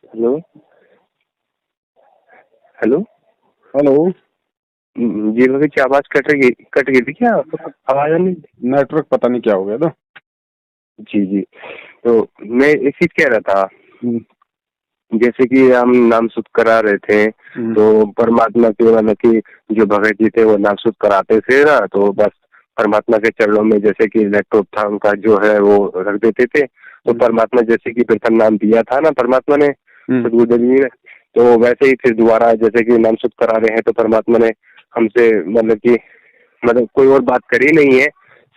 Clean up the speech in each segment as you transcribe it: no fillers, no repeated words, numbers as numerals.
Hello hello hello. जी भगत की आवाज कट गई थी क्या? आवाज नहीं। नेटवर्क पता नहीं क्या हो गया था। जी जी। तो मैं एक चीज कह रहा था, हम्म, जैसे कि हम नाम शुद्ध करा रहे थे, तो परमात्मा के मतलब कि जो भगत जी थे वो नाम शुद्ध कराते थे ना, तो बस परमात्मा के चरणों में जैसे कि लैपटॉप था उनका जो है वो रख देते थे। तो परमात्मा जैसे कि प्रथम नाम दिया था ना परमात्मा ने सदगुरुदेव जी ने, तो वैसे ही फिर दोबारा जैसे कि नाम शुद्ध करा रहे हैं तो परमात्मा ने हमसे मतलब कोई और बात करी नहीं है,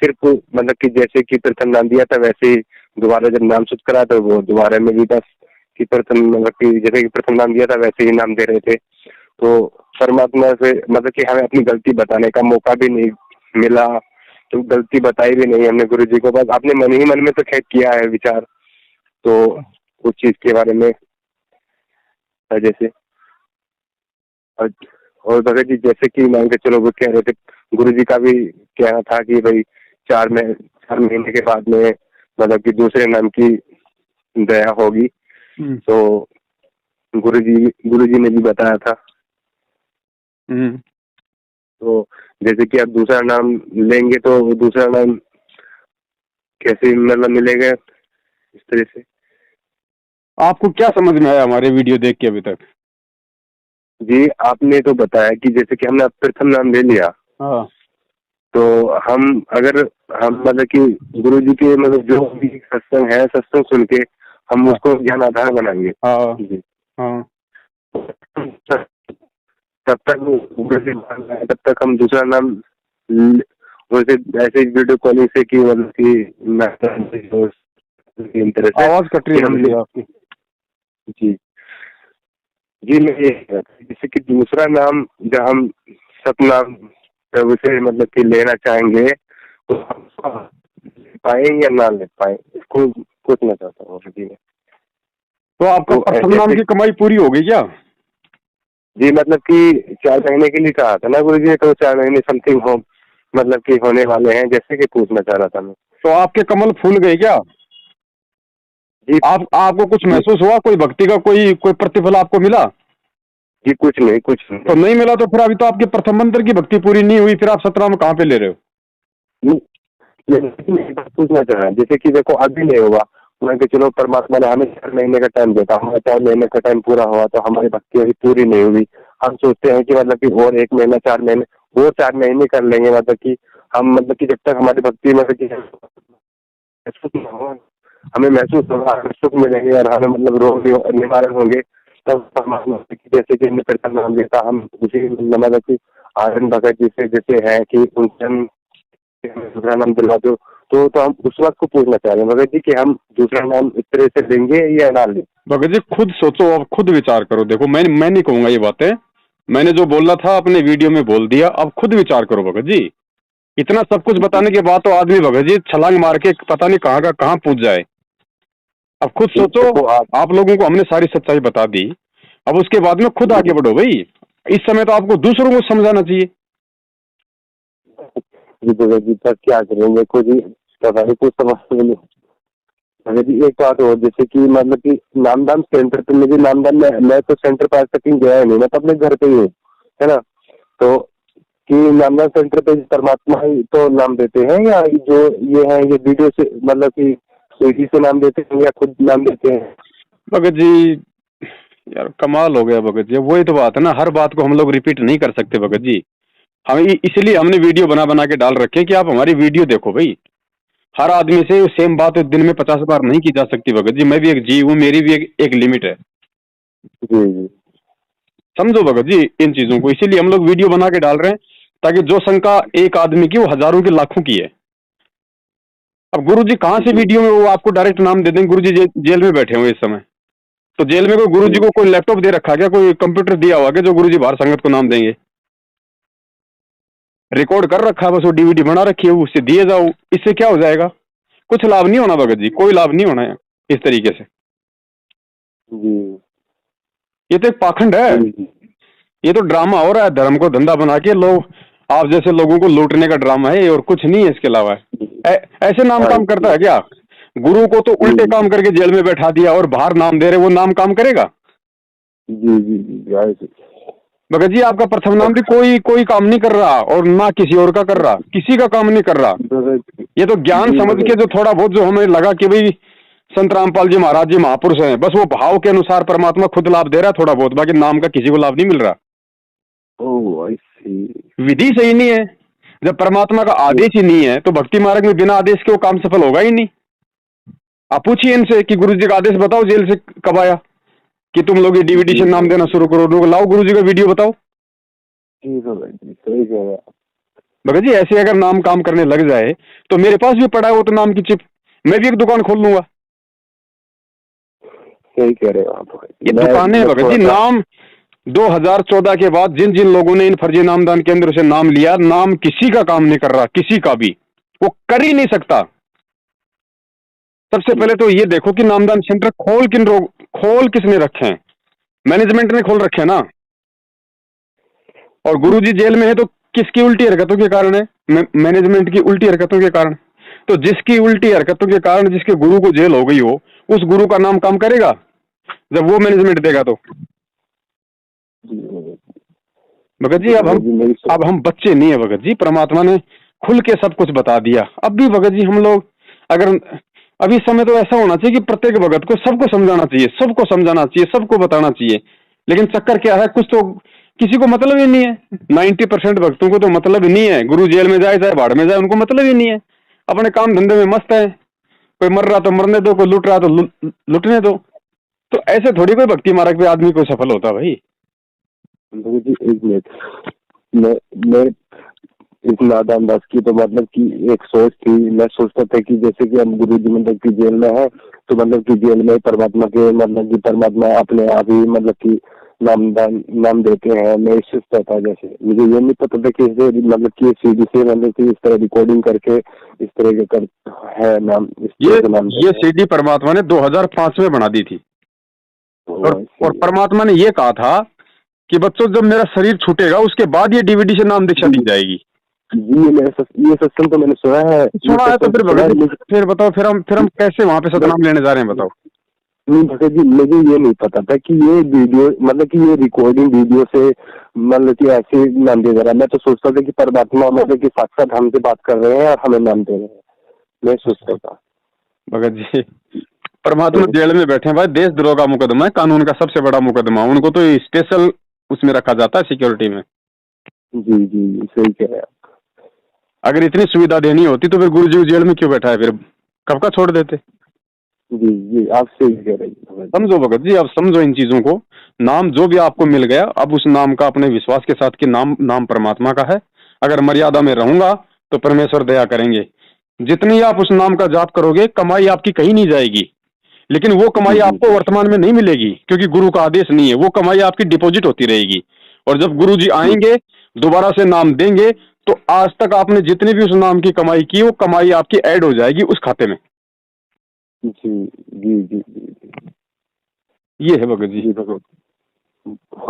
सिर्फ मतलब कि जैसे कि प्रथम नाम दिया था वैसे ही दोबारा जब नाम शुद्ध करा तो वो दोबारा में भी बस कि प्रथम मतलब कि जैसे कि प्रथम नाम दिया था वैसे ही नाम दे रहे थे। तो परमात्मा से मतलब कि हमें अपनी गलती बताने का मौका भी नहीं मिला, तो गलती बताई भी नहीं हमने गुरु जी को, बस अपने मन ही मन में तो खैर किया है विचार तो उस चीज के बारे में जैसे। और और भगत जी जैसे कि मान के चलो वो कह रहे थे, गुरु जी का भी कहना था कि भाई 4 महीने के बाद में मतलब कि दूसरे नाम की दया होगी। तो गुरु जी ने भी बताया था। तो जैसे कि आप दूसरा नाम लेंगे तो दूसरा नाम कैसे मतलब मिलेगा इस तरह से। आपको क्या समझ में आया हमारे वीडियो देख के अभी तक? जी आपने तो बताया कि जैसे कि हमने प्रथम नाम ले लिया, हाँ। तो हम अगर हम मतलब कि गुरु जी के मतलब जो भी सत्संग है सत्संग सुन के हम हाँ। उसको ज्ञान आधार बनाएंगे। हाँ। जी। हाँ। तब तक गुरु जी मान रहे हैं, तब तक हम दूसरा नाम वैसे ऐसे वीडियो कॉलिंग से कि मतलब कि इन तरह से आवाज कट रही कि है हम भगत जी आपकी। जी जी मैं ये कह रहा था, जैसे कि दूसरा नाम जब हम सतनाम प्रभु से मतलब कि लेना चाहेंगे तो हम पाएंगे या ना ले पाए, इसको पूछना चाहता हूँ जी मैं। तो आपका तो प्रथम नाम ऐसे की कमाई पूरी हो गई क्या? जी मतलब कि 4 महीने के लिए कहा था ना गुरु जी ने, तो 4 महीने समथिंग हो मतलब कि होने वाले हैं, जैसे कि पूछना चाह रहा था मैं। तो आपके कमल फूल गए क्या? जी आपको कुछ जी महसूस हुआ? कोई भक्ति का कोई प्रतिफल आपको मिला? जी कुछ नहीं कुछ तो नहीं। नहीं मिला तो फिर अभी तो आपके प्रथम मंत्र की भक्ति पूरी नहीं हुई, फिर आप सतनाम कहाँ पे ले रहे हो? ये बात पूछना चाह रहा है, जैसे कि देखो अभी नहीं होगा, मान के चलो परमात्मा ने हमें 4 महीने का टाइम देता, हमारा 4 महीने का टाइम पूरा हुआ तो हमारी भक्ति अभी पूरी नहीं हुई। हम सोचते हैं कि मतलब कि और 1 महीना 4 महीने वो 4 महीने कर लेंगे, मतलब कि हम मतलब कि जब तक हमारी भक्ति मतलब कि महसूस न हो, हमें महसूस होगा, हमें सुख मिलेंगे और हमें मतलब रोग निवारण होंगे, तब परमात्मा जैसे कि हमने प्रथम नाम लेता हम उसी मतलब कि आनंद भगत जी से जैसे है कि उनसे हम दूसरा नाम दिलवा दो। तो हम उस वक्त को पूछना चाह रहे हैं भगत जी कि हम दूसरा नाम इस तरह से लेंगे या ना लें। भगत जी खुद सोचो, अब खुद विचार करो। देखो मैं नहीं कहूंगा ये बातें, मैंने जो बोला था अपने वीडियो में बोल दिया। अब खुद विचार करो भगत जी। इतना सब कुछ बताने के बाद तो आदमी भगत जी छलांग मार के पता नहीं कहाँ का कहाँ पूछ जाए। अब खुद सोचो। देखो आप आप लोगों को हमने सारी सच्चाई बता दी, अब उसके बाद में खुद आगे बढ़ो भाई। इस समय तो आपको दूसरों को समझाना चाहिए। जी भगत जी तब क्या करेंगे कुछ पता नहीं कुछ समझ में नहीं। भगत जी एक बात और, जैसे कि मतलब कि नामदान सेंटर पे मुझे नामदान में मैं तो सेंटर पर आज तक गया नहीं, मैं तो अपने घर पे ही हूँ, है ना। तो कि नामदान सेंटर पे परमात्मा ही तो नाम देते हैं या जो ये है ये वीडियो से मतलब कि स्विगी से नाम देते हैं या खुद नाम देते हैं। भगत जी यार कमाल हो गया भगत जी। वही तो बात है ना, हर बात को हम लोग रिपीट नहीं कर सकते भगत जी। हम इसलिए हमने वीडियो बना बना के डाल रखे कि आप हमारी वीडियो देखो भाई। हर आदमी से सेम बात दिन में 50 बार नहीं की जा सकती भगत जी। मैं भी एक जीव हूँ, मेरी भी एक लिमिट है। जी जी समझो भगत जी इन चीजों को। इसीलिए हम लोग वीडियो बना के डाल रहे हैं ताकि जो शंका एक आदमी की वो हजारों की लाखों की है। अब गुरु जी कहाँ से जी वीडियो में वो आपको डायरेक्ट नाम दे देंगे? गुरु जी जेल में बैठे हुए इस समय। तो जेल में कोई गुरु जी जी को कोई लैपटॉप दे रखा क्या, कोई कंप्यूटर दिया हुआ क्या जो गुरु जी बाहर संगत को नाम देंगे? रिकॉर्ड कर रखा है बस, वो डीवीडी बना रखी है, उससे दिए जाओ। इससे क्या हो जाएगा? कुछ लाभ नहीं होना भगत जी, कोई लाभ नहीं होना है इस तरीके से। जी ये तो एक पाखंड है। जी ये तो ड्रामा हो रहा है, धर्म को धंधा बना के लोग आप जैसे लोगों को लूटने का ड्रामा है और कुछ नहीं है इसके अलावा। जी ऐसे नाम हाँ काम करता जी है क्या? गुरु को तो उल्टे जी काम करके जेल में बैठा दिया और बाहर नाम दे रहे, वो नाम काम करेगा? जी जी जी आए थे। भगत जी आपका प्रथम नाम भी कोई काम नहीं कर रहा और ना किसी और का कर रहा, किसी का काम नहीं कर रहा। भगत ये तो ज्ञान जी समझ के भगत जो थोड़ा बहुत जो हमें लगा कि भाई संत रामपाल जी महाराज जी महापुरुष हैं, बस वो भाव के अनुसार परमात्मा खुद लाभ दे रहा है थोड़ा बहुत, बाकी नाम का किसी को लाभ नहीं मिल रहा। ओह आई सी। विधि सही नहीं है। जब परमात्मा का आदेश ही नहीं है तो भक्ति मार्ग में बिना आदेश के वो काम सफल होगा ही नहीं। आप पूछिए इनसे कि गुरु जी का आदेश बताओ जेल से कब आया कि तुम लोग ये डीवीडी से नाम देना शुरू करो, लोग लाओ गुरु जी का वीडियो बताओ। जी भगत जी सही कह रहे हैं आप। भगत जी ऐसे अगर नाम काम करने लग जाए तो मेरे पास भी पड़ा है वो तो नाम की चिप, मैं भी एक दुकान खोल लूंगा। सही कह रहे हो आप भगत जी। ये दुकानें मैं भगत थोड़ा जी सा नाम 2014 के बाद जिन जिन लोगों ने इन फर्जी नामदान केंद्र से नाम लिया, नाम किसी का काम नहीं कर रहा, किसी का भी, वो कर ही नहीं सकता। सबसे पहले तो ये देखो कि नामदान सेंटर खोल किसने रखे हैं? मैनेजमेंट ने खोल रखे हैं ना। और गुरुजी जेल में है तो किसकी उल्टी हरकतों के कारण है? मैनेजमेंट की उल्टी हरकतों के कारण। तो जिसकी उल्टी हरकतों के कारण जिसके गुरु को जेल हो गई हो, उस गुरु का नाम काम करेगा जब वो मैनेजमेंट देगा तो? भगत जी अब हम बच्चे नहीं है भगत जी, परमात्मा ने खुल के सब कुछ बता दिया। अब भी भगत जी हम लोग अगर अभी समय तो ऐसा होना चाहिए कि प्रत्येक भगत को सबको समझाना चाहिए, सबको समझाना चाहिए, सबको बताना चाहिए। लेकिन चक्कर क्या है, कुछ तो किसी को मतलब ही नहीं है। 90% भक्तों को तो मतलब ही नहीं है। गुरु जेल में जाए चाहे भाड़ में जाए, उनको मतलब ही नहीं है। अपने काम धंधे में मस्त है। कोई मर रहा तो मरने दो, कोई लुट रहा तो लुटने दो। तो ऐसे थोड़ी कोई भक्ति मार्ग पे आदमी को सफल होता भाई। जी एक मिनट, मैं इस नादान दास की तो मतलब कि एक सोच थी। मैं सोचता था कि जैसे कि हम गुरु जी मतलब कि जेल में है तो मतलब कि जेल में परमात्मा के मतलब कि परमात्मा अपने आप ही मतलब कि नाम देते हैं। मैं इस सोचता था, जैसे मुझे ये नहीं पता था कि इसे मतलब कि सीडी से मतलब कि इस तरह रिकॉर्डिंग करके इस तरह के कर है नाम, इस तरह के नाम ये सीडी परमात्मा ने 2005 में बना दी थी। और परमात्मा ने ये कहा था कि बच्चों जब मेरा शरीर छूटेगा उसके बाद ये डीवीडी से नाम दीक्षा दी जाएगी। जी ये सत्संग तो मैंने सुना है। तो फिर भगत जी फिर बताओ, फिर हम कैसे वहाँ पे सतनाम लेने जा रहे हैं बताओ? नहीं भगत जी मुझे ये नहीं पता था कि ये वीडियो मतलब कि ये रिकॉर्डिंग वीडियो से मतलब कि ऐसे नाम दे रहा है। मैं तो सोचता था कि परमात्मा मतलब कि साक्षात हमसे बात कर रहे हैं और हमें नाम दे रहे हैं, मैं सोचता था। भगत जी परमात्मा जेल में बैठे हैं भाई, देशद्रोह का मुकदमा है, कानून का सबसे बड़ा मुकदमा। उनको तो स्पेशल उसमें रखा जाता है, सिक्योरिटी में। जी जी सही कह रहे हैं। अगर इतनी सुविधा देनी होती तो फिर गुरु जी जेल में क्यों बैठा है? फिर कब का छोड़ देते। जी जी आप सही कह रहे हैं। समझो भगत जी, अब समझो इन चीजों को। नाम जो भी आपको मिल गया, अब उस नाम का अपने विश्वास के साथ कि नाम परमात्मा का है। अगर मर्यादा में रहूंगा तो परमेश्वर दया करेंगे। जितनी आप उस नाम का जाप करोगे, कमाई आपकी कहीं नहीं जाएगी। लेकिन वो कमाई आपको वर्तमान में नहीं मिलेगी, क्योंकि गुरु का आदेश नहीं है। वो कमाई आपकी डिपॉजिट होती रहेगी। और जब गुरु जी आएंगे, दोबारा से नाम देंगे, तो आज तक आपने जितनी भी उस नाम की कमाई की, वो कमाई आपकी ऐड हो जाएगी उस खाते में। जी जी जी जी ये है भगत जी। बहुत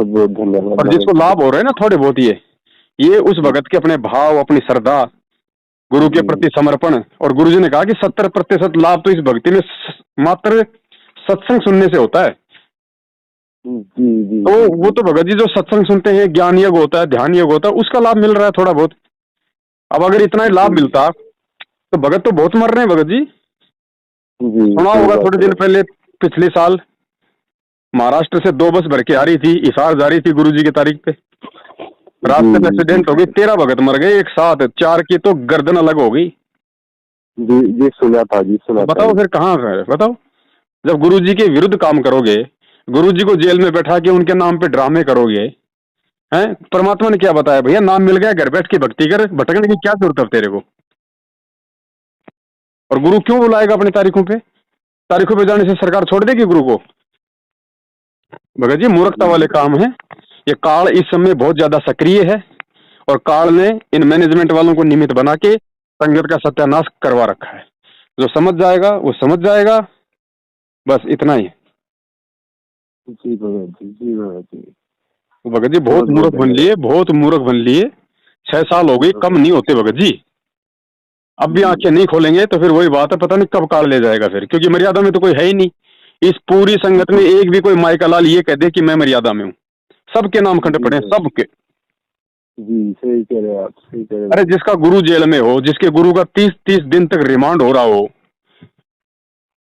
बहुत धन्यवाद। और जिसको लाभ हो रहे हैं ना थोड़े बहुत, ये उस भगत के अपने भाव, अपनी श्रद्धा, गुरु के प्रति समर्पण। और गुरु जी ने कहा कि 70% लाभ तो इस भक्ति में मात्र सत्संग सुनने से होता है। तो वो तो भगत जी जो सत्संग सुनते हैं, ज्ञान योग होता है, ध्यान योग होता है, उसका लाभ मिल रहा है थोड़ा बहुत। अब अगर इतना ही लाभ मिलता तो भगत तो बहुत मर रहे हैं भगत जी। सुना होगा थोड़े दिन पहले, पिछले साल महाराष्ट्र से 2 बस भर के आ रही थी, हिसार जा रही थी गुरु जी की तारीख पे। रास्ते में एक्सीडेंट हो गई, 13 भगत मर गए एक साथ। 4 की तो गर्दन अलग हो गई। जी सुना था जी, सुना। बताओ फिर कहाँ है बताओ? जब गुरु जी के विरुद्ध काम करोगे, गुरु जी को जेल में बैठा के उनके नाम पे ड्रामे करोगे, हैं? परमात्मा ने क्या बताया? भैया नाम मिल गया, घर बैठ के भक्ति कर, भटकने की क्या जरूरत है तेरे को? और गुरु क्यों बुलाएगा अपनी तारीखों पे? तारीखों पे जाने से सरकार छोड़ देगी गुरु को? भगत जी मूर्खता वाले काम है ये। काल इस समय बहुत ज्यादा सक्रिय है और काल ने इन मैनेजमेंट वालों को निमित्त बना के संगत का सत्यानाश करवा रखा है। जो समझ जाएगा वो समझ जाएगा, बस इतना ही। जी भगत जी, जी भगत जी। भगत जी बहुत मूर्ख बन लिए, बहुत मूर्ख बन लिए। 6 साल हो गई, कम नहीं होते भगत जी। अब भी आंखें नहीं खोलेंगे तो फिर वही बात है, पता नहीं कब काल ले जाएगा फिर, क्योंकि मर्यादा में तो कोई है ही नहीं। इस पूरी संगत में एक भी कोई माई का लाल ये कह दे कि मैं मर्यादा में हूँ। सबके नाम खंडे पड़े, सबके। जी सही कह रहे हैं आप, सही कह रहे हैं। अरे जिसका गुरु जेल में हो, जिसके गुरु का 30-30 दिन तक रिमांड हो रहा हो,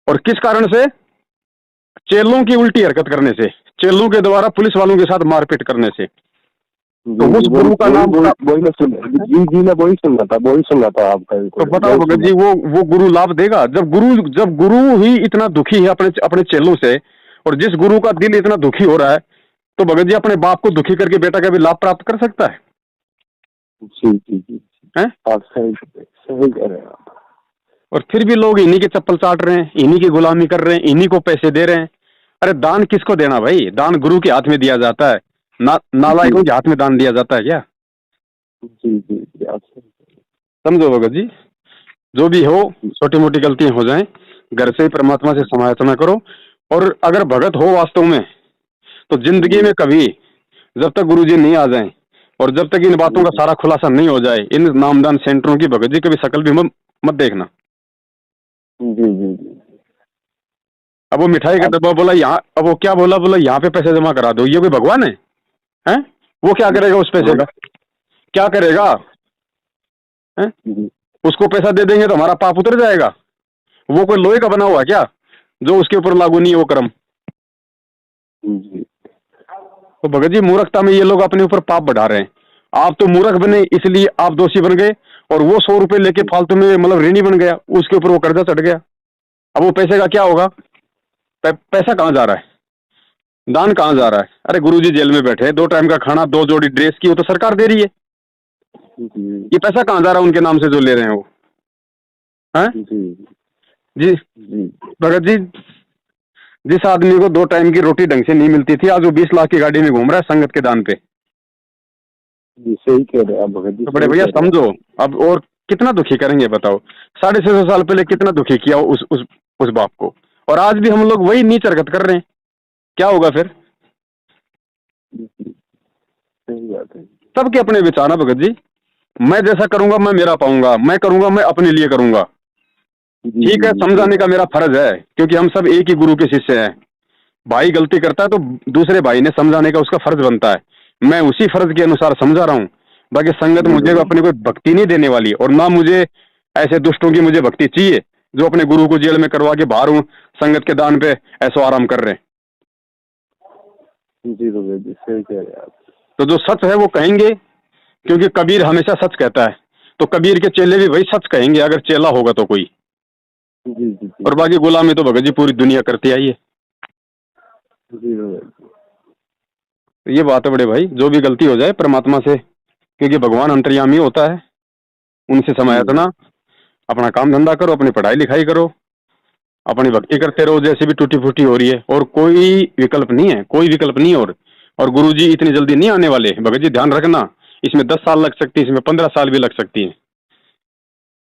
और किस कारण से? चेलों की उल्टी हरकत करने से, चेलों के द्वारा पुलिस वालों के साथ मारपीट करने से। तो उस गुरु का नाम वही मैं सुन, जी मैं वही सुन रहा था आपका। तो बताओ भगत जी, वो गुरु लाभ देगा? जब गुरु ही इतना दुखी है अपने चेलों से, और जिस गुरु का दिल इतना दुखी हो रहा है, तो भगत जी अपने बाप को दुखी करके बेटा का भी लाभ प्राप्त कर सकता है? जी जी जी हैं? आप सही कह रहे हैं आप। और फिर भी लोग इन्हीं के चप्पल चाट रहे हैं, इन्हीं की गुलामी कर रहे हैं, इन्हीं को पैसे दे रहे हैं। अरे दान किसको देना भाई? दान गुरु के हाथ में दिया जाता है, नालायकों के हाथ में दान दिया जाता है क्या? जी जी जी आप समझो भगत जी, जो भी हो, छोटी मोटी गलतियां हो जाएं, घर से ही परमात्मा से समायाचना करो। और अगर भगत हो वास्तव में, तो जिंदगी में कभी, जब तक गुरुजी नहीं आ जाएं और जब तक इन बातों का सारा खुलासा नहीं हो जाए, इन नामदान सेंटरों की भगत जी कभी शकल भी मत देखना। जी जी जी। अब वो मिठाई का डब्बा बोला यहाँ, अब वो क्या बोला यहाँ पे पैसे जमा करा दो, ये कोई भगवान है? हैं? वो क्या करेगा उस पैसे का? क्या करेगा? हैं? उसको पैसा दे देंगे तो हमारा पाप उतर जाएगा? वो कोई लोहे का बना हुआ क्या जो उसके ऊपर लागू नहीं है वो कर्म? तो भगत जी मूर्खता में ये लोग अपने ऊपर पाप बढ़ा रहे हैं। आप तो मूर्ख बने इसलिए आप दोषी बन गए, और वो 100 रुपए लेके फालतू में मतलब ऋणी बन गया, उसके ऊपर वो कर्जा चढ़ गया। अब वो पैसे का क्या होगा? पैसा कहाँ जा रहा है? दान कहाँ जा रहा है? अरे गुरुजी जेल में बैठे, 2 टाइम का खाना, 2 जोड़ी ड्रेस की, वो तो सरकार दे रही है। ये पैसा कहाँ जा रहा है उनके नाम से जो ले रहे हैं वो? हैं? जी भगत जी, जिस आदमी को 2 टाइम की रोटी ढंग से नहीं मिलती थी, आज वो 20 लाख की गाड़ी में घूम रहा है संगत के दान पे। जी सही कह रहे हैं आप भगत जी। तो बड़े भैया समझो अब, और कितना दुखी करेंगे बताओ? 650 साल पहले कितना दुखी किया उस बाप को, और आज भी हम लोग वही नीच हरकत कर रहे हैं। क्या होगा फिर? सही बात है। सबके अपने विचार है भगत जी। मैं जैसा करूंगा मैं मेरा पाऊंगा, मैं करूंगा मैं अपने लिए करूंगा। ठीक है, समझाने का मेरा फर्ज है, क्योंकि हम सब एक ही गुरु के शिष्य हैं। भाई गलती करता है तो दूसरे भाई ने समझाने का उसका फर्ज बनता है। मैं उसी फर्ज के अनुसार समझा रहा हूँ। बाकी संगत मुझे अपनी कोई भक्ति नहीं देने वाली, और ना मुझे ऐसे दुष्टों की मुझे भक्ति चाहिए जो अपने गुरु को जेल में करवा के बाहर हूँ संगत के दान पे ऐसो आराम कर रहे हैं। जी सही कह रहे हैं आप। तो जो सच है वो कहेंगे, क्योंकि कबीर हमेशा सच कहता है, तो कबीर के चेले भी वही सच कहेंगे अगर चेला होगा तो कोई। जी। और बाकी गुलामी तो भगत जी पूरी दुनिया करती आई है। तो ये बात है बड़े भाई, जो भी गलती हो जाए परमात्मा से, क्योंकि भगवान अंतर्यामी होता है, उनसे समायाचना, अपना काम धंधा करो, अपनी पढ़ाई लिखाई करो, अपनी भक्ति करते रहो जैसे भी टूटी फूटी हो रही है, और कोई विकल्प नहीं है, कोई विकल्प नहीं। और गुरुजी इतनी जल्दी नहीं आने वाले भगत जी, ध्यान रखना। इसमें 10 साल लग सकती है, इसमें 15 साल भी लग सकती है।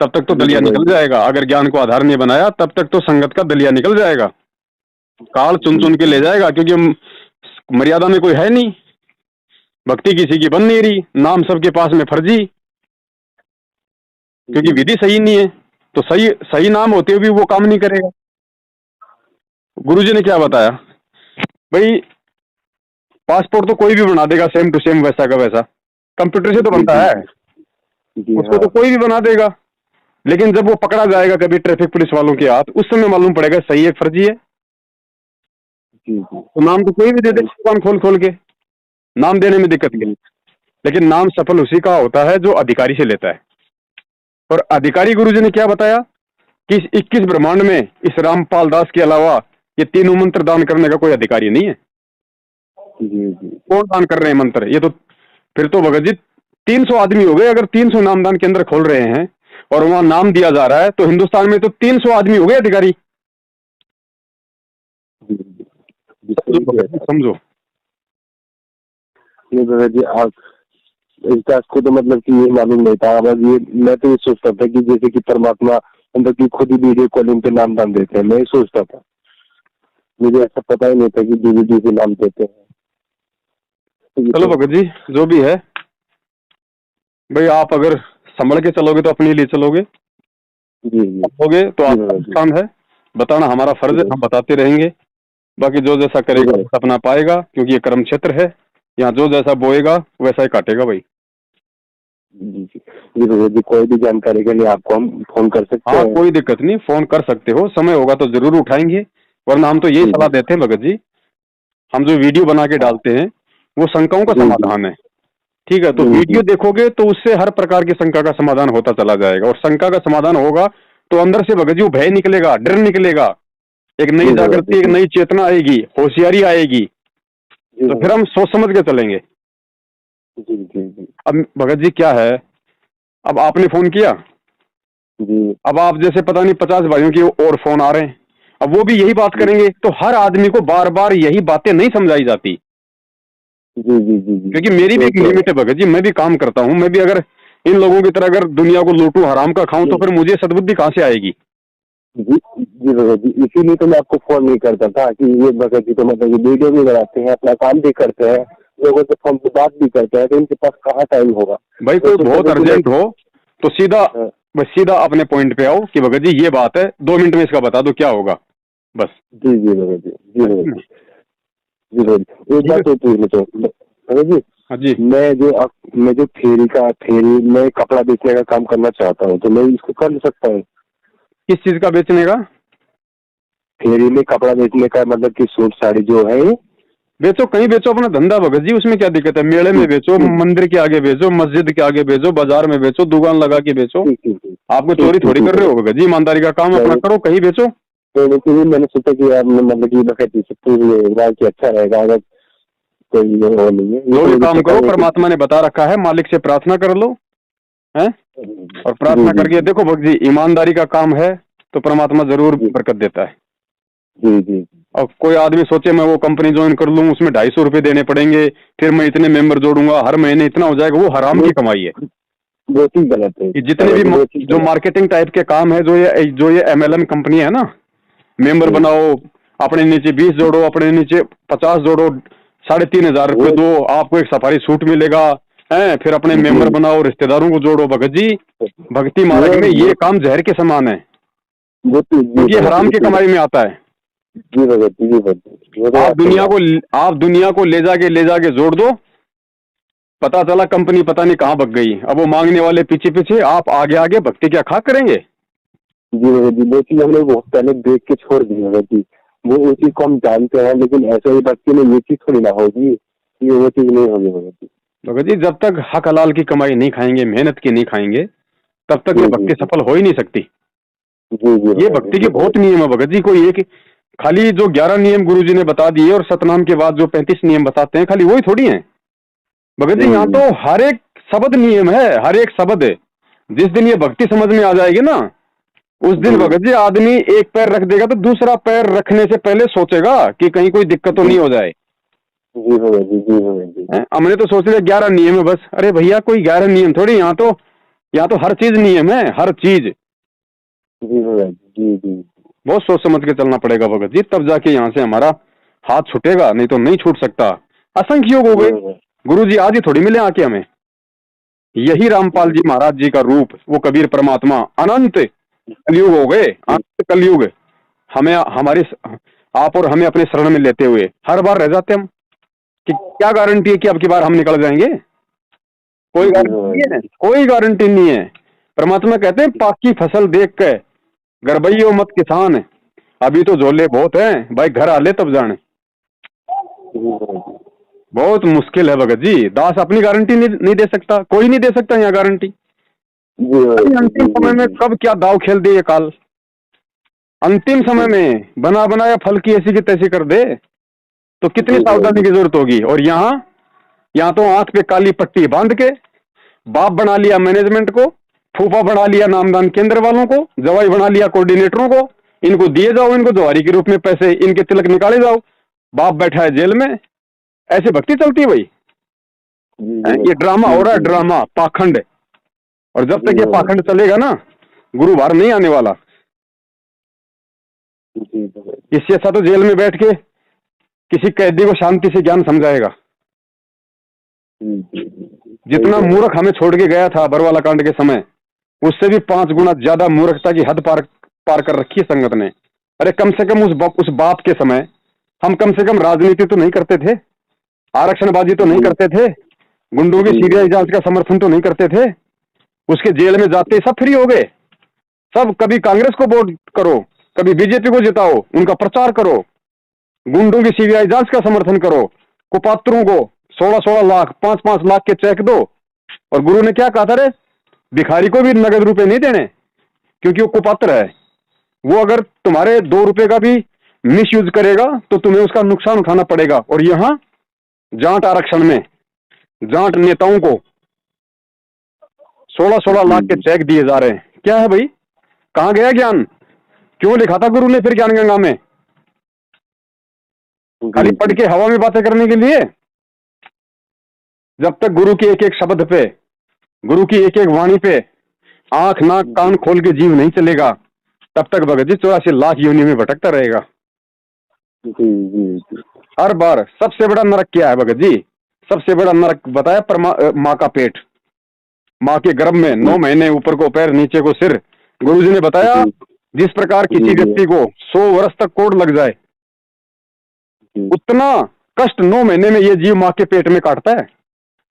तब तक तो दलिया निकल जाएगा। अगर ज्ञान को आधार नहीं बनाया तब तक तो संगत का दलिया निकल जाएगा, काल चुन चुन के ले जाएगा। क्योंकि मर्यादा में कोई है नहीं, भक्ति किसी की बन नहीं रही, नाम सबके पास में फर्जी, क्योंकि विधि सही नहीं है। तो सही नाम होते हुए भी वो काम नहीं करेगा। गुरुजी ने क्या बताया भाई? पासपोर्ट तो कोई भी बना देगा सेम टू सेम, वैसा का वैसा, कंप्यूटर से तो बनता है, उसको तो कोई भी बना देगा। लेकिन जब वो पकड़ा जाएगा कभी ट्रैफिक पुलिस वालों के हाथ, उस समय मालूम पड़ेगा सही है फर्जी है। तो नाम तो कोई भी दे दे दुकान खोल के, नाम देने में दिक्कत नहीं, लेकिन नाम सफल उसी का होता है जो अधिकारी से लेता है। और अधिकारी गुरुजी ने क्या बताया कि इस 21 ब्रह्मांड में इस रामपाल दास के अलावा ये 3 मंत्र दान करने का कोई अधिकारी नहीं है। कौन दान कर रहे हैं मंत्र? ये तो फिर तो भगत जी 300 आदमी हो गए। अगर 300 नामदान केंद्र खोल रहे हैं और वहां नाम दिया जा रहा है, तो हिंदुस्तान में तो 300 आदमी हो गए अधिकारी। समझो ये भगत जी आप इसका को तो मतलब कि ये मालूम नहीं था। बस ये मैं तो ये सोचता था कि जैसे कि परमात्मा मतलब कि खुद ही वीडियो कॉलिंग पे नाम दान देते हैं, मैं सोचता था, मुझे ऐसा पता ही नहीं था कि डीवीडी पे नाम देते हैं। चलो भगत जी जो भी है भाई, आप अगर संभल के चलोगे तो अपने लिए चलोगे, जी चलोगे तो आपका काम है बताना, हमारा फर्ज है, हम बताते रहेंगे। बाकी जो जैसा करेगा वो अपना पाएगा, क्योंकि ये कर्म क्षेत्र है। यहाँ जो जैसा बोएगा वैसा ही काटेगा भाई। जी जी जी भगत जी, कोई भी जानकारी के लिए आपको हम फोन कर सकते हाँ, हैं? कोई दिक्कत नहीं, फोन कर सकते हो, समय होगा तो जरूर उठाएंगे। वरना हम तो यही सलाह देते हैं भगत जी, हम जो वीडियो बना के डालते हैं वो शंकाओं का समाधान है, ठीक है? तो वीडियो देखोगे तो उससे हर प्रकार की शंका का समाधान होता चला जाएगा, और शंका का समाधान होगा तो अंदर से भगत जी वो भय निकलेगा, डर निकलेगा, एक नई जागृति, एक नई चेतना आएगी, होशियारी आएगी, तो फिर हम सोच समझ के चलेंगे। जी जी जी। अब भगत जी क्या है, अब आपने फोन किया जी। अब आप जैसे पता नहीं 50 भाइयों की और फोन आ रहे हैं, अब वो भी यही बात करेंगे, तो हर आदमी को बार बार यही बातें नहीं समझाई जाती। जी जी जी जी। क्योंकि मेरी भी एक लिमिट है भगत जी, मैं भी काम करता हूँ, मैं भी अगर इन लोगों की तरह अगर दुनिया को लूटूं, हराम का खाऊं, तो फिर मुझे सद्बुद्धि कहाँ से आएगी? जी जी भगत जी, इसीलिए तो मैं आपको फोन नहीं करता था कि ये भगत जी तो मतलब वीडियो भी बनाते हैं, अपना काम भी करते हैं, लोगों से फोन पे बात भी करते हैं, तो इनके पास कहाँ टाइम होगा? भाई कोई बहुत अर्जेंट हो तो सीधा, बस सीधा अपने पॉइंट पे आओ कि भगत जी ये बात है, 2 मिनट में इसका बता दो क्या होगा, बस। जी जी भगत जी, जी भगत जी, जी भगत जी। एक बात तो पूछ लेता हूँ भगत जी। हाँ जी। मैं जो फेरी में कपड़ा बेचने का काम करना चाहता हूँ, तो मैं इसको कर सकता हूँ? किस चीज का बेचने का? फेरी में कपड़ा बेचने का, मतलब कि सूट साड़ी जो है। बेचो, कहीं बेचो अपना धंधा भगत जी, उसमें क्या दिक्कत है? मेले में बेचो, मंदिर के आगे बेचो, मस्जिद के आगे बेचो, बाजार में बेचो, दुकान लगा के बेचो। आपको चोरी थोड़ी कर रहे हो भगत जी, ईमानदारी का काम अपना करो, कहीं बेचो। तो लेकिन मैंने सोचा कि यार मतलब कि बकैती से अच्छा रहेगा, अगर कोई वो नहीं है। जो भी काम करो परमात्मा ने बता रखा है, मालिक से प्रार्थना कर लो, हैं? और प्रार्थना करके देखो भगत जी, ईमानदारी का काम है तो परमात्मा जरूर बरकत देता है। जी जी। और कोई आदमी सोचे मैं वो कंपनी ज्वाइन कर लूं, उसमें 250 रुपए देने पड़ेंगे, फिर मैं इतने मेंबर जोड़ूंगा, हर महीने इतना हो जाएगा, वो हराम की कमाई है, वो चीज गलत है। जितने भी जो मार्केटिंग टाइप के काम है, जो ये MLM कंपनी है ना, मेंबर बनाओ, अपने नीचे 20 जोड़ो, अपने नीचे 50 जोड़ो, 3,500 रुपये दो, आपको एक सफारी सूट मिलेगा, है? फिर अपने मेंबर बनाओ, रिश्तेदारों को जोड़ो। भगत जी, भक्ति मार्ग में ये काम जहर के समान है, क्योंकि ये हराम की कमाई में आता है। जी भगत जी, आप दुनिया को ले जाके जोड़ दो, पता चला कंपनी पता नहीं कहाँ भग गई, अब वो मांगने वाले पीछे पीछे, आप आगे आगे, भक्ति क्या खा करेंगे? जी भगत जी, वो चीज हमने बहुत पहले देख के छोड़ दी भगत जी, वो चीज को हम जानते हैं, लेकिन ऐसे ही भक्ति में ये चीज थोड़ी ना होगी, ये वो चीज नहीं होगी भगत जी। भगत जी, जब तक हक हलाल की कमाई नहीं खाएंगे, मेहनत की नहीं खाएंगे, तब तक ये भक्ति सफल हो ही नहीं सकती। ये भक्ति के बहुत नियम है भगत जी, कोई एक खाली जो 11 नियम गुरुजी ने बता दिए और सतनाम के बाद जो 35 नियम बताते हैं, खाली वही थोड़ी हैं भगत जी। यहाँ तो हर एक शब्द नियम है, हर एक शब्द है। जिस दिन ये भक्ति समझ में आ जाएगी ना, उस दिन भगत जी आदमी एक पैर रख देगा तो दूसरा पैर रखने से पहले सोचेगा कि कहीं कोई दिक्कत तो नहीं हो जाए। हमने तो सोच लिया 11 नियम है बस, अरे भैया कोई 11 नियम थोड़ी, यहाँ तो हर चीज नियम है, हर चीज। बहुत सोच समझ के चलना पड़ेगा भगत जी, तब जाके यहाँ से हमारा हाथ छूटेगा, नहीं तो नहीं छूट सकता। असंख्य योग हो गए, गुरु जी आज ही थोड़ी मिले आके हमें। यही रामपाल जी महाराज जी का रूप, वो कबीर परमात्मा, अनंत कलयुग हो गए, अनंत कलयुग हमें हमारे आप और हमें अपने शरण में लेते हुए हर बार रह जाते हम कि क्या गारंटी है कि अब की बार हम निकल जाएंगे? कोई गारंटी नहीं है, कोई गारंटी नहीं है। परमात्मा कहते हैं पाकी फसल देख के गरबैयो मत किसान, अभी तो झोले बहुत हैं भाई, घर आले तब जाने। बहुत मुश्किल है भगत जी, दास अपनी गारंटी नहीं दे सकता, कोई नहीं दे सकता यहाँ गारंटी। अंतिम समय में कब क्या दाव खेल दे ये काल, अंतिम समय में बना बनाया फल की ऐसी की तैसी कर दे, तो कितनी सावधानी की जरूरत होगी। और यहाँ तो आंख पे काली पट्टी बांध के बाप बना लिया मैनेजमेंट को, फूफा बना लिया नामदान केंद्र वालों को, जवाई बना लिया कोऑर्डिनेटरों को, इनको दिए जाओ, इनको जवारी के रूप में पैसे, इनके तिलक निकाले जाओ, बाप बैठा है जेल में। ऐसे भक्ति चलती है भाई, ये ड्रामा हो रहा है, ड्रामा, पाखंड। और जब तक ये पाखंड चलेगा ना, गुरु बाहर नहीं आने वाला। इससे अच्छा तो जेल में बैठ के किसी कैदी को शांति से ज्ञान समझाएगा। जितना मूर्ख हमें छोड़ के गया था बरवाला कांड के समय, उससे भी 5 गुना ज्यादा मूर्खता की हद पार कर रखी है संगत ने। अरे कम से कम उस बाप के समय हम कम से कम राजनीति तो नहीं करते थे, आरक्षणबाजी तो नहीं करते थे, गुंडों की सीबीआई जांच का समर्थन तो नहीं करते थे, उसके जेल में जाते सब फ्री हो गए। सब कभी कांग्रेस को वोट करो, कभी बीजेपी को जिताओ, उनका प्रचार करो, गुंडों की सीबीआई जांच का समर्थन करो, कुपात्रों को 16-16 लाख 5-5 लाख के चेक दो। और गुरु ने क्या कहा था रे, भिखारी को भी नगद रुपए नहीं देने, क्योंकि वो कुपात्र है। वो अगर तुम्हारे 2 रुपए का भी मिस यूज करेगा तो तुम्हें उसका नुकसान उठाना पड़ेगा। और यहां जाट आरक्षण में जाट नेताओं को 16-16 लाख के चेक दिए जा रहे हैं। क्या है भाई, कहां गया ज्ञान? क्यों लिखा था गुरु ने फिर ज्ञान गंगा में? खाली पढ़ के हवा में बातें करने के लिए? जब तक गुरु के एक एक शब्द पे, गुरु की एक एक वाणी पे आंख नाक कान खोल के जीव नहीं चलेगा, तब तक भगत जी 84 लाख योनि में भटकता रहेगा। हर बार सबसे बड़ा नरक क्या है भगत जी? सबसे बड़ा नरक बताया, माँ का पेट, माँ के गर्भ में 9 महीने, ऊपर को पैर नीचे को सिर। गुरुजी ने बताया जिस प्रकार किसी व्यक्ति को 100 वर्ष तक कोढ़ लग जाए, उतना कष्ट 9 महीने में ये जीव माँ के पेट में काटता है।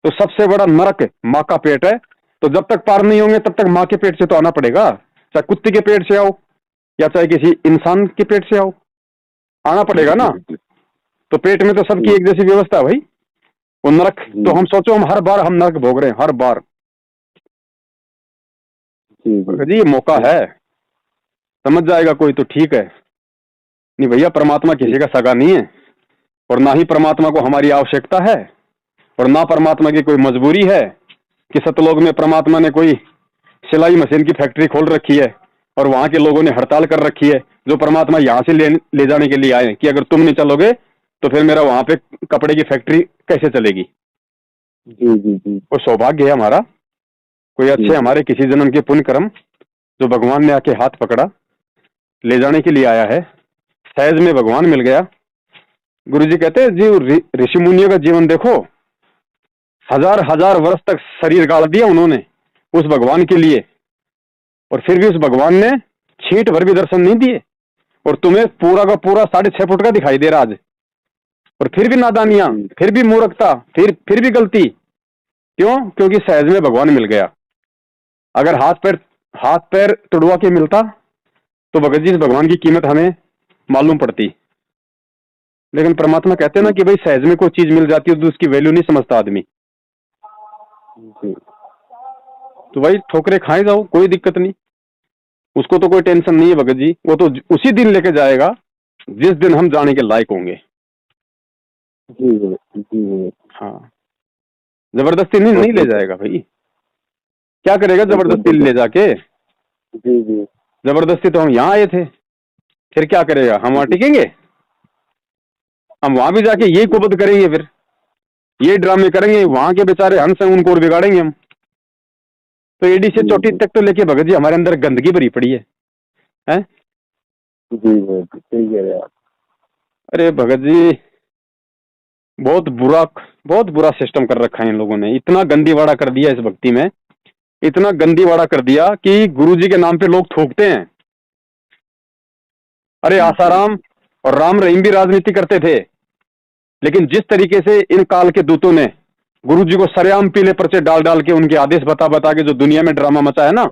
तो सबसे बड़ा नरक माँ का पेट है। तो जब तक पार नहीं होंगे तब तक माँ के पेट से तो आना पड़ेगा, चाहे कुत्ते के पेट से आओ या चाहे किसी इंसान के पेट से आओ, आना पड़ेगा ना। तो पेट में तो सबकी एक जैसी व्यवस्था है भाई। वो नरक तो हम सोचो, हम हर बार हम नरक भोग रहे हैं, हर बार। जी ये मौका है, समझ जाएगा कोई तो ठीक है, नहीं भैया परमात्मा किसी का सगा नहीं है, और ना ही परमात्मा को हमारी आवश्यकता है, और ना परमात्मा की कोई मजबूरी है कि सतलोक में परमात्मा ने कोई सिलाई मशीन की फैक्ट्री खोल रखी है और वहां के लोगों ने हड़ताल कर रखी है, जो परमात्मा यहाँ से ले जाने के लिए आए कि अगर तुम नहीं चलोगे तो फिर मेरा वहां पे कपड़े की फैक्ट्री कैसे चलेगी। जी। वो सौभाग्य है हमारा, कोई अच्छे हमारे किसी जन्म के पुण्य कर्म जो भगवान ने आके हाथ पकड़ा, ले जाने के लिए आया है, सहज में भगवान मिल गया। गुरुजी कहते हैं जी ऋषि मुनियों का जीवन देखो, 1000 वर्ष तक शरीर गाड़ दिया उन्होंने उस भगवान के लिए, और फिर भी उस भगवान ने छींट भर भी दर्शन नहीं दिए, और तुम्हें पूरा का पूरा 6.5 फुट का दिखाई दे रहा आज, और फिर भी नादानियां, फिर भी मूर्खता, फिर भी गलती। क्यों? क्योंकि सहज में भगवान मिल गया। अगर हाथ पैर तुड़वा के मिलता तो भगत जी इस भगवान की कीमत हमें मालूम पड़ती। लेकिन परमात्मा कहते हैं ना कि भाई सहज में कोई चीज मिल जाती है तो उसकी वैल्यू नहीं समझता आदमी। तो भाई ठोकरे खाए जाओ, कोई दिक्कत नहीं, उसको तो कोई टेंशन नहीं है भगत जी। वो तो उसी दिन लेके जाएगा जिस दिन हम जाने के लायक होंगे। जी। हाँ, जबरदस्ती नहीं ले जाएगा भाई। क्या करेगा जबरदस्ती ले जाके? जी। जबरदस्ती तो हम यहाँ आए थे, फिर क्या करेगा? हम वहां टिकेंगे? हम वहां भी जाके यही कुबद करेंगे, फिर ये ड्रामे करेंगे, वहां के बेचारे हंस हैं उनको और बिगाड़ेंगे हम। तो एडी से चोटी तक तो लेके भगत जी हमारे अंदर गंदगी भरी पड़ी है, हैं? जी सही कह रहे हैं आप। अरे भगत जी बहुत बुरा सिस्टम कर रखा है इन लोगों ने। इतना गंदीवाड़ा कर दिया इस भक्ति में, इतना गंदीवाड़ा कर दिया कि गुरुजी के नाम पे लोग थूकते हैं। अरे आसाराम और राम रहीम भी राजनीति करते थे, लेकिन जिस तरीके से इन काल के दूतों ने गुरुजी को सरेआम पीले पर्चे डाल के उनके आदेश बता के जो दुनिया में ड्रामा मचाया ना,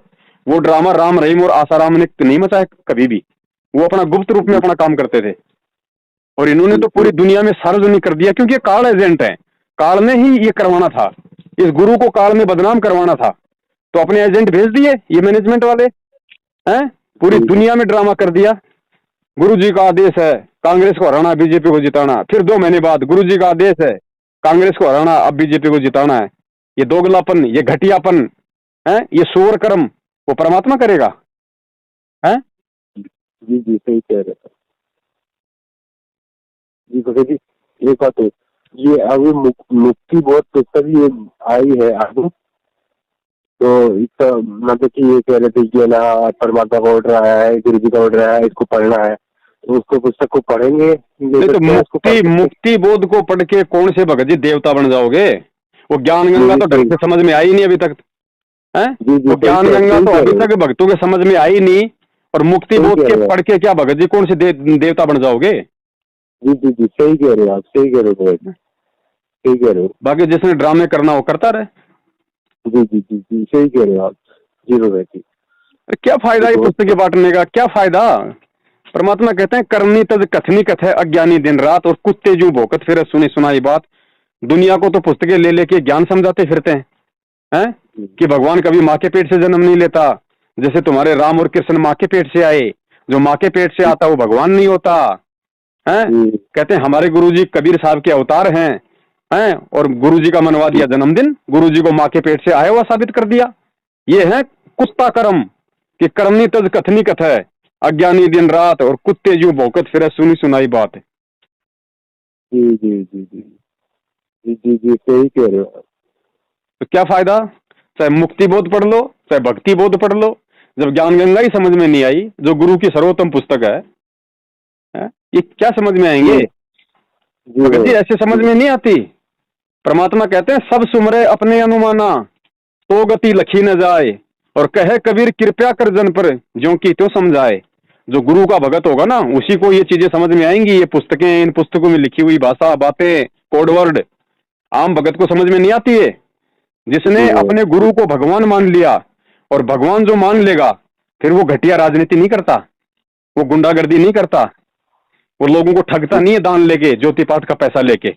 वो ड्रामा राम रहीम और आसाराम ने नहीं मचाया कभी भी। वो अपना गुप्त रूप में अपना काम करते थे, और इन्होंने तो पूरी दुनिया में सार्वजनिक कर दिया, क्योंकि काल एजेंट है। काल ने ही ये करवाना था, इस गुरु को काल में बदनाम करवाना था, तो अपने एजेंट भेज दिए ये मैनेजमेंट वाले, हैं? पूरी दुनिया में ड्रामा कर दिया। गुरुजी का आदेश है कांग्रेस को हराना, बीजेपी को जिताना। फिर 2 महीने बाद गुरुजी का आदेश है कांग्रेस को हराना, अब बीजेपी को जिताना है। ये दोगलापन, ये घटियापन है, ये सूअर कर्म वो परमात्मा करेगा? हैं? जी सही कह रहे हैं जी भगत जी। एक बात है, ये अभी मुक्ति बहुत पुस्तक ये आई है आगे, तो इसका मतलब कि ये कह रहे थे कि ना परमात्मा का ऑर्डर आया है, गुरु जी का ऑर्डर आया है, इसको पढ़ना है, तो उसको पुस्तक को पढ़ेंगे। नहीं तो मुक्ति बोध को पढ़ के कौन से भगत जी देवता बन जाओगे? वो ज्ञान गंगा तो ढंग से समझ में आई नहीं अभी तक, है? वो ज्ञान गंगा तो अभी तक भक्तों के समझ में आई नहीं, और मुक्ति बोध के पढ़ के क्या भगत जी कौन से देवता बन जाओगे? जी जी जी, सही कह रहे हो आप, सही कह रहे हो भगत जी, सही कह रहे हो। बाकी जिसने ड्रामे करना वो करता रहे। जी जी जी जी, सही कह रहे हो आप जी भगत जी। क्या फायदा ये बहुत पुस्तकें बांटने का, क्या फायदा? परमात्मा कहते हैं करनी तज कथनी कथ है अज्ञानी दिन रात, और कुत्ते जू भोकत फिर सुनी सुनाई बात। दुनिया को तो पुस्तकें ले लेके ज्ञान समझाते फिरते हैं कि भगवान कभी माँ के पेट से जन्म नहीं लेता, जैसे तुम्हारे राम और कृष्ण माँ के पेट से आए, जो माँ के पेट से आता वो भगवान नहीं होता है। कहते हैं हमारे गुरुजी कबीर साहब के अवतार हैं और गुरुजी का मनवा दिया जन्मदिन, गुरुजी को माँ के पेट से आया हुआ साबित कर दिया। ये है कुत्ता कर्म कि करनी तज कथनी कथ है अज्ञानी दिन रात, और कुत्ते जू भौंकत फिरे सुनी सुनाई बात। जी जी जी जी जी जी जी, सही कह रहे हो आप। तो क्या फायदा? चाहे मुक्ति बोध पढ़ लो, चाहे भक्ति बोध पढ़ लो, जब ज्ञान गंगा ही समझ में नहीं आई, जो गुरु की सर्वोत्तम पुस्तक है ये क्या समझ में आएंगे? भगत जी ऐसे समझ में नहीं आती। परमात्मा कहते हैं सब सुमरे अपने अनुमाना, तो गति लखी न जाए, और कहे कबीर कृपया कर जन पर ज्यों की त्यों समझाए। जो गुरु का भगत होगा ना उसी को ये चीजें समझ में आएंगी। ये पुस्तकें, इन पुस्तकों में लिखी हुई भाषा, बातें, कोडवर्ड आम भगत को समझ में नहीं आती है। जिसने अपने गुरु को भगवान मान लिया, और भगवान जो मान लेगा फिर वो घटिया राजनीति नहीं करता, वो गुंडागर्दी नहीं करता, वो लोगों को ठगता नहीं है दान लेके, ज्योति पाठ का पैसा लेके।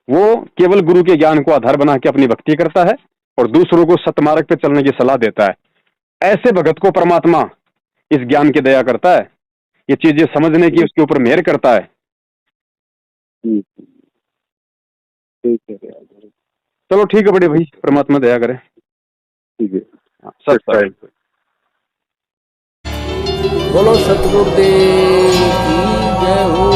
वो केवल गुरु के ज्ञान को आधार बना के अपनी भक्ति करता है और दूसरों को सतमार्ग पे चलने की सलाह देता है। ऐसे भगत को परमात्मा इस ज्ञान की दया करता है, ये चीजें समझने की उसके ऊपर मेहर करता है। चलो ठीक है बड़े भाई, परमात्मा दया करे। ठीक है, सत्य। बोलो सतगुरुदेव की जय हो।